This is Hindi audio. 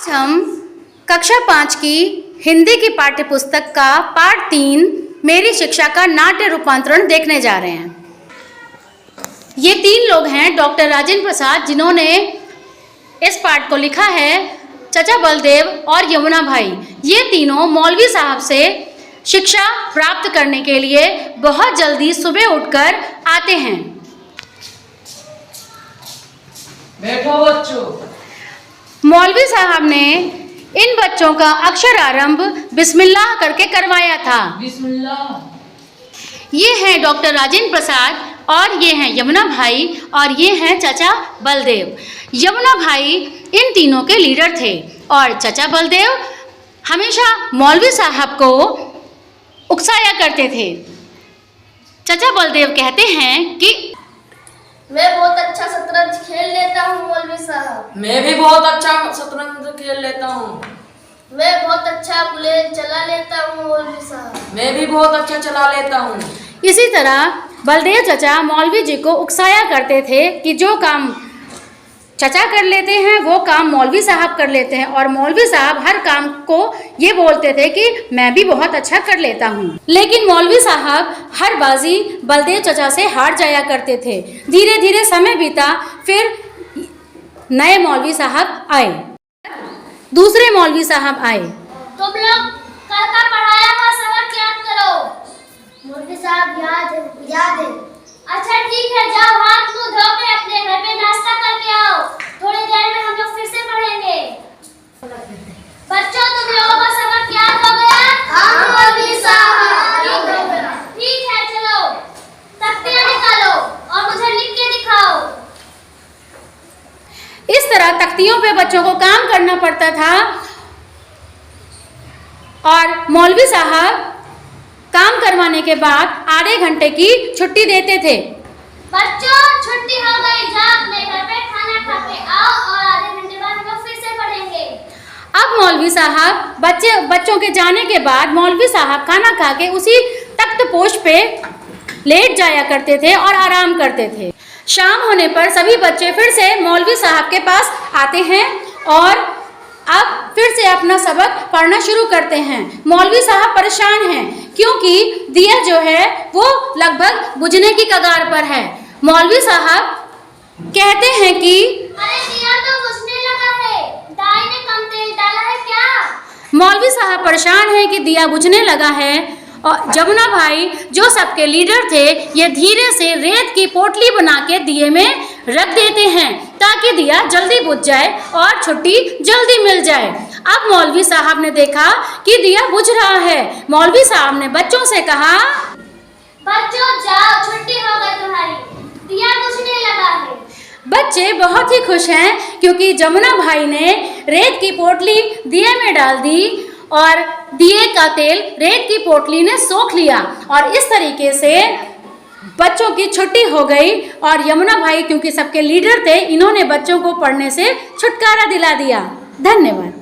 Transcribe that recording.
हम कक्षा 5 की हिंदी की पाठ्य पुस्तक का पाठ 3 मेरी शिक्षा का नाट्य रूपांतरण देखने जा रहे हैं। ये 3 लोग हैं डॉक्टर राजेंद्र प्रसाद, जिन्होंने इस पाठ को लिखा है, चाचा बलदेव और यमुना भाई। ये तीनों मौलवी साहब से शिक्षा प्राप्त करने के लिए बहुत जल्दी सुबह उठकर आते हैं। बैठो बच्चों। मौलवी साहब ने इन बच्चों का अक्षर आरंभ बिस्मिल्लाह करके करवाया था। बिस्मिल्लाह। ये हैं डॉक्टर राजेंद्र प्रसाद और ये हैं यमुना भाई और ये हैं चाचा बलदेव। यमुना भाई इन तीनों के लीडर थे और चाचा बलदेव हमेशा मौलवी साहब को उकसाया करते थे। चाचा बलदेव कहते हैं कि मैं बहुत अच्छा शतरंज खेल लेता हूँ मौलवी साहब। मैं भी बहुत अच्छा शतरंज खेल लेता हूँ। मैं बहुत अच्छा बुलेट चला लेता हूँ मौलवी साहब। मैं भी बहुत अच्छा चला लेता हूँ। इसी तरह बलदेव चाचा मौलवी जी को उकसाया करते थे कि जो काम चाचा कर लेते हैं वो काम मौलवी साहब कर लेते हैं, और मौलवी साहब हर काम को ये बोलते थे कि मैं भी बहुत अच्छा कर लेता हूँ। लेकिन मौलवी साहब हर बाजी बलदेव चाचा से हार जाया करते थे। धीरे धीरे समय बीता, फिर नए मौलवी साहब आए, दूसरे मौलवी साहब आए। तुम लोग कल का पढ़ाया हुआ सबक याद करो। मौलवी साहब याद है। अच्छा ठीक है, जाओ हाथ मुंह धो के अपने घर पे नाश्ता करके आओ। थोड़ी देर में हम लोग फिर से पढ़ेंगे। बच्चों, तुम लोगों को सबक याद हो गया? हाँ मौलवी साहब। ठीक है, चलो तख्तियां निकालो और मुझे लिख के दिखाओ। इस तरह तख्तियों पे बच्चों को काम करना पड़ता था और मौलवी साहब काम करवाने के बाद आधे घंटे की छुट्टी देते थे। बच्चों, छुट्टी हो गई, जाओ अपने घर पे खाना खा के आओ और आधे घंटे बाद हम लोग फिर से पढ़ेंगे। अब मौलवी साहब बच्चों के जाने के बाद मौलवी साहब खाना खा के उसी तख्त पोश पे लेट जाया करते थे और आराम करते थे। शाम होने पर सभी बच्चे फिर से मौलवी साहब के पास आते हैं और अब फिर से अपना सबक पढ़ना शुरू करते हैं। मौलवी साहब परेशान हैं क्योंकि दिया जो है वो लगभग बुझने की कगार पर है। मौलवी साहब कहते हैं कि अरे दिया तो बुझने लगा है, दाई ने कम तेल डाला है क्या? मौलवी साहब परेशान हैं कि दिया बुझने लगा है, और जमुना भाई जो सबके लीडर थे ये धीरे से रेत की पोटली बना के दिए में रख देते हैं ताकि दिया जल्दी बुझ जाए और छुट्टी जल्दी मिल जाए। अब मौलवी साहब ने देखा कि दिया बुझ रहा है। मौलवी साहब ने बच्चों से कहा, बच्चों जाओ, छुट्टी हो गई तुम्हारी, दिया बुझने लगा है। बच्चे बहुत ही खुश हैं क्योंकि जमुना भाई ने रेत की पोटली दिए में डाल दी और दिए का तेल रेत की पोटली ने सोख लिया और इस तरीके से बच्चों की छुट्टी हो गई। और यमुना भाई क्योंकि सबके लीडर थे, इन्होंने बच्चों को पढ़ने से छुटकारा दिला दिया। धन्यवाद।